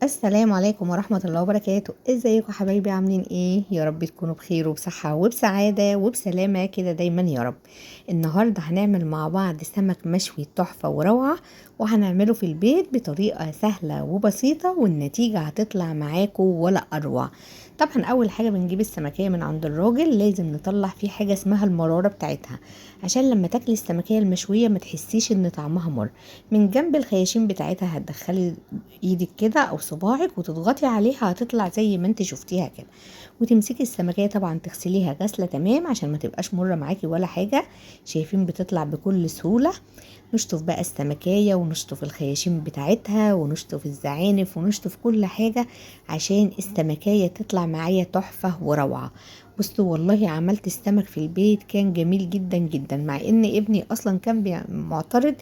السلام عليكم ورحمة الله وبركاته. ازيكم حبايبي؟ عاملين ايه؟ يا رب تكونوا بخير وبصحة وبسعادة وبسلامة كده دايما يا رب. النهاردة هنعمل مع بعض سمك مشوي تحفة وروعة، وهنعمله في البيت بطريقة سهلة وبسيطة، والنتيجة هتطلع معاكم ولا أروع. طبعا أول حاجة بنجيب السمكية من عند الراجل، لازم نطلع فيه حاجة اسمها المرارة بتاعتها، عشان لما تاكلي السمكية المشوية ما تحسيش ان طعمها مر. من جنب الخياشيم بتاعتها هتدخلي ايدك كده او صباعك وتضغطي عليها، هتطلع زي ما انت شفتيها كده. وتمسكي السمكية طبعا تغسليها غسلة تمام عشان ما تبقاش مرة معاكي ولا حاجة. شايفين بتطلع بكل سهولة. نشطف بقى السمكية ونشطف الخياشيم بتاعتها ونشطف الزعانف ونشطف كل حاجة عشان السمكية تطلع معايا تحفة وروعة. بصوا والله عملت السمك في البيت كان جميل جدا جدا، مع ان ابني اصلا كان معترض،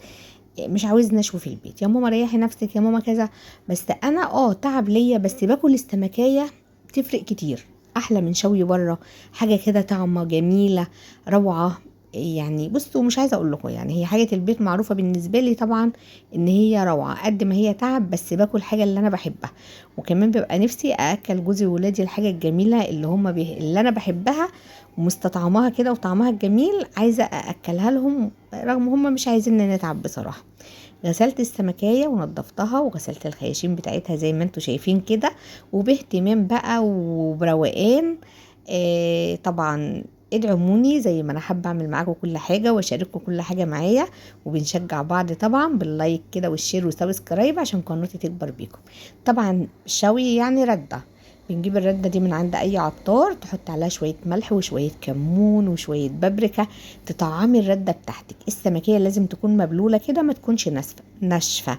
مش عاوز نشوي في البيت، يا ماما ريحي نفسك يا ماما كذا. بس انا تعب ليا، بس باكل السمكية تفرق كتير، احلى من شوي بره. حاجة كده طعمة جميلة روعة. يعني بصوا مش عايزه اقول لكم، يعني هي حاجه البيت معروفه بالنسبه لي طبعا ان هي روعه قد ما هي تعب، بس باكل حاجه اللي انا بحبها. وكمان بيبقى نفسي ااكل جوزي وولادي الحاجه الجميله اللي انا بحبها ومستطعماها كده وطعمها الجميل، عايزه ااكلها لهم رغم هم مش عايزين نتعب بصراحه. غسلت السمكية ونضفتها وغسلت الخياشيم بتاعتها زي ما انتوا شايفين كده، وباهتمام بقى وبروقان. طبعا ادعموني زي ما انا حابه اعمل معاكم كل حاجه واشارككم كل حاجه معايا، وبنشجع بعض طبعا باللايك كده والشير وسبسكرايب عشان قناتي تكبر بيكم. طبعا الشوي يعني رده، بنجيب الردة دي من عند اي عطار، تحط عليها شوية ملح وشوية كمون وشوية بابريكا، تطعمي الردة بتاعتك. السمكية لازم تكون مبلولة كده، ما تكونش ناشفة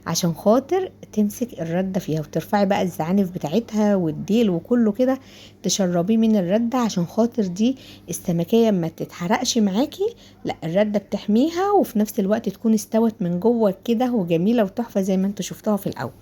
عشان خاطر تمسك الردة فيها، وترفعي بقى الزعانف بتاعتها والديل وكله كده تشربيه من الردة، عشان خاطر دي السمكية ما تتحرقش معاكي. لا، الردة بتحميها وفي نفس الوقت تكون استوت من جوه كده وجميلة وتحفة زي ما انتوا شفتوها في الاول.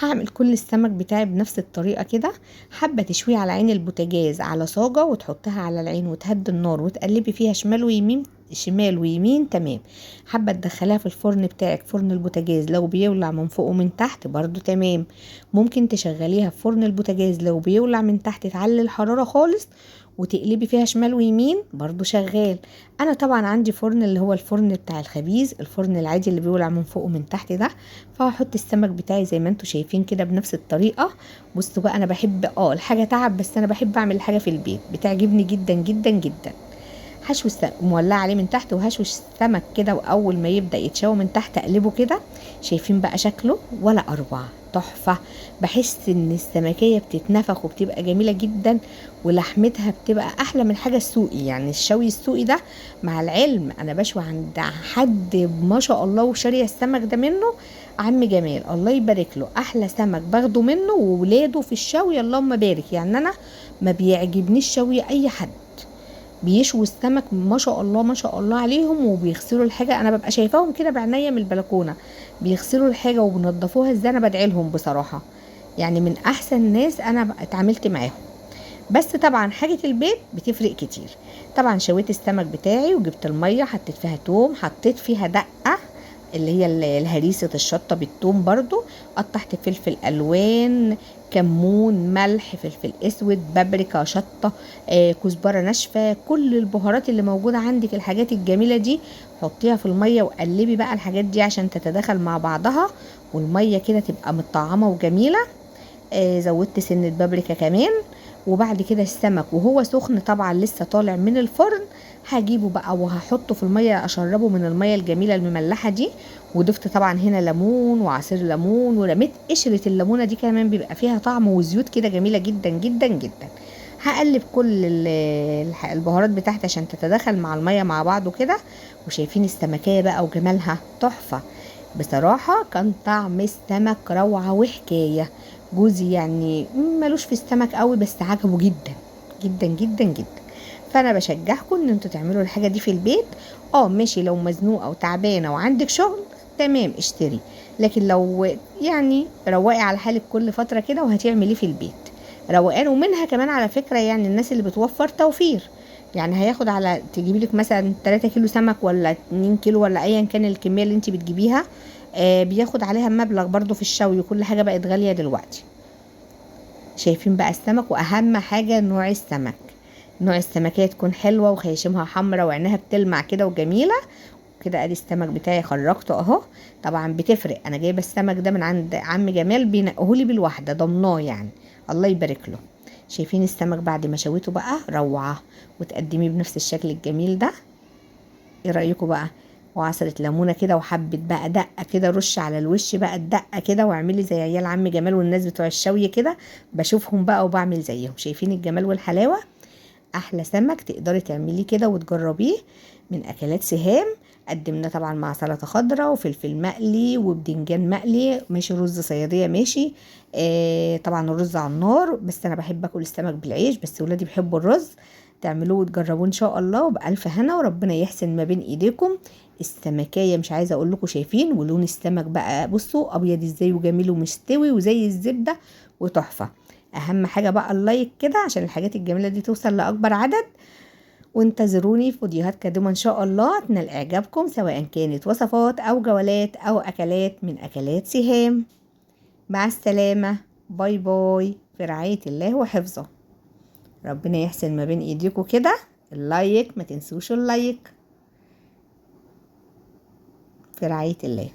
هعمل كل السمك بتاعي بنفس الطريقة كده. حابة تشويه على عين البوتاجاز على صاجة وتحطها على العين وتهدي النار وتقلبي فيها شمال ويمين شمال ويمين تمام. حابة تدخليها في الفرن بتاعك، فرن البوتاجاز لو بيولع من فوق ومن تحت برضو تمام. ممكن تشغليها في فرن البوتاجاز لو بيولع من تحت تعلي الحرارة خالص وتقلبي فيها شمال ويمين برضو شغال. انا طبعا عندي فرن اللي هو الفرن بتاع الخبيز، الفرن العادي اللي بيولع من فوق ومن تحت ده. فهحط السمك بتاعي زي ما انتوا شايفين كده بنفس الطريقه. بصوا بقى انا بحب الحاجه تعب، بس انا بحب اعمل الحاجه في البيت بتعجبني جدا جدا جدا. هشوي مولعه عليه من تحت وهشوي السمك كده، واول ما يبدا يتشوى من تحت اقلبه كده. شايفين بقى شكله ولا اروع تحفه. بحس ان السمكيه بتتنفخ وبتبقى جميله جدا، ولحمتها بتبقى احلى من حاجه السوقي. يعني الشوي السوقي ده، مع العلم انا بشوي عند حد ما شاء الله وشاريه السمك ده منه، عم جمال الله يبارك له، احلى سمك باخده منه وولاده في الشوي اللهم بارك. يعني انا ما بيعجبنيش شوي اي حد، بيشووا السمك ما شاء الله ما شاء الله عليهم، وبيغسلوا الحاجه انا ببقى شايفاهم كده بعناية من البلكونه بيغسلوا الحاجه وبنضفوها ازاي. انا بدعي لهم بصراحه، يعني من احسن ناس انا اتعاملت معاهم. بس طبعا حاجه البيت بتفرق كتير. طبعا شويت السمك بتاعي وجبت الميه، حطيت فيها توم، حطيت فيها دقه اللي هي الهريسه الشطه بالثوم برضو، قطعت فلفل الوان، كمون، ملح، فلفل اسود، بابريكا، شطه، كزبره ناشفه، كل البهارات اللي موجوده عندك الحاجات الجميله دي حطيها في الميه وقلبي بقى الحاجات دي عشان تتداخل مع بعضها والميه كده تبقى متطعمه وجميله. زودت سنة بابريكا كمان. وبعد كده السمك وهو سخن طبعا لسه طالع من الفرن، هجيبه بقى وهحطه في المية اشربه من المية الجميلة المملحة دي. وضفت طبعا هنا ليمون وعصير ليمون، ورميت قشرة الليمونة دي كمان بيبقى فيها طعم وزيوت كده جميلة جدا جدا جدا. هقلب كل البهارات بتاعتي عشان تتداخل مع المية مع بعض وكده. وشايفين السمكية بقى وجمالها تحفة. بصراحة كان طعم السمك روعة وحكاية. جوزي يعني ملوش في السمك قوي، بس عجبه جدا جدا جدا جدا. فانا بشجعكم ان انتوا تعملوا الحاجة دي في البيت. ماشي، لو مزنوقة وتعبانة وعندك شغل تمام اشتري، لكن لو يعني روقي على حالك كل فترة كده وهتعمليه في البيت روقان. ومنها كمان على فكرة، يعني الناس اللي بتوفر توفير، يعني هياخد على تجيبي لك مثلا 3 كيلو سمك ولا 2 كيلو ولا ايا كان الكمية اللي انت بتجيبيها. بياخد عليها مبلغ برضو في الشوي، وكل حاجة بقت غالية دلوقتي. شايفين بقى السمك، واهم حاجة نوع السمك، نوع السمكية تكون حلوة وخياشمها حمرا وعينها بتلمع كده وجميلة كده. ادي السمك بتاعي خرجته اهو. طبعا بتفرق، انا جايبه السمك ده من عند عم جمال بينقهولي بالواحده، ضمناه يعني، الله يبارك له. شايفين السمك بعد ما شويته بقى روعه، وتقدميه بنفس الشكل الجميل ده. ايه رايكم بقى؟ وعصرة ليمونه كده، وحبه بقى دقه كده، رش على الوش بقى الدقه كده، واعملي زي عيال عم جمال والناس بتوع الشوي كده، بشوفهم بقى وبعمل زيهم. شايفين الجمال والحلاوه؟ احلى سمك تقدري تعمليه كده وتجربيه من اكلات سهام. قدمناه طبعا مع سلطه خضراء وفلفل مقلي وبدنجان مقلي، ماشي رز صياديه ماشي. طبعا الرز على النار، بس انا بحب اكل السمك بالعيش، بس ولادي بيحبوا الرز. تعملوه وتجربوه ان شاء الله، وبالف هنا، وربنا يحسن ما بين ايديكم. السمكية مش عايزه اقول لكم، شايفين ولون السمك بقى؟ بصوا ابيض ازاي وجميل ومستوي وزي الزبده وتحفه. اهم حاجه بقى اللايك كده، عشان الحاجات الجميله دي توصل لاكبر عدد. وانتظروني في فيديوهات قادمه ان شاء الله تنال اعجابكم، سواء كانت وصفات او جولات او اكلات من اكلات سهام. مع السلامه، باي باي، في رعايه الله وحفظه. ربنا يحسن ما بين ايديكم كده. اللايك، ما تنسوش اللايك. في رعايه الله.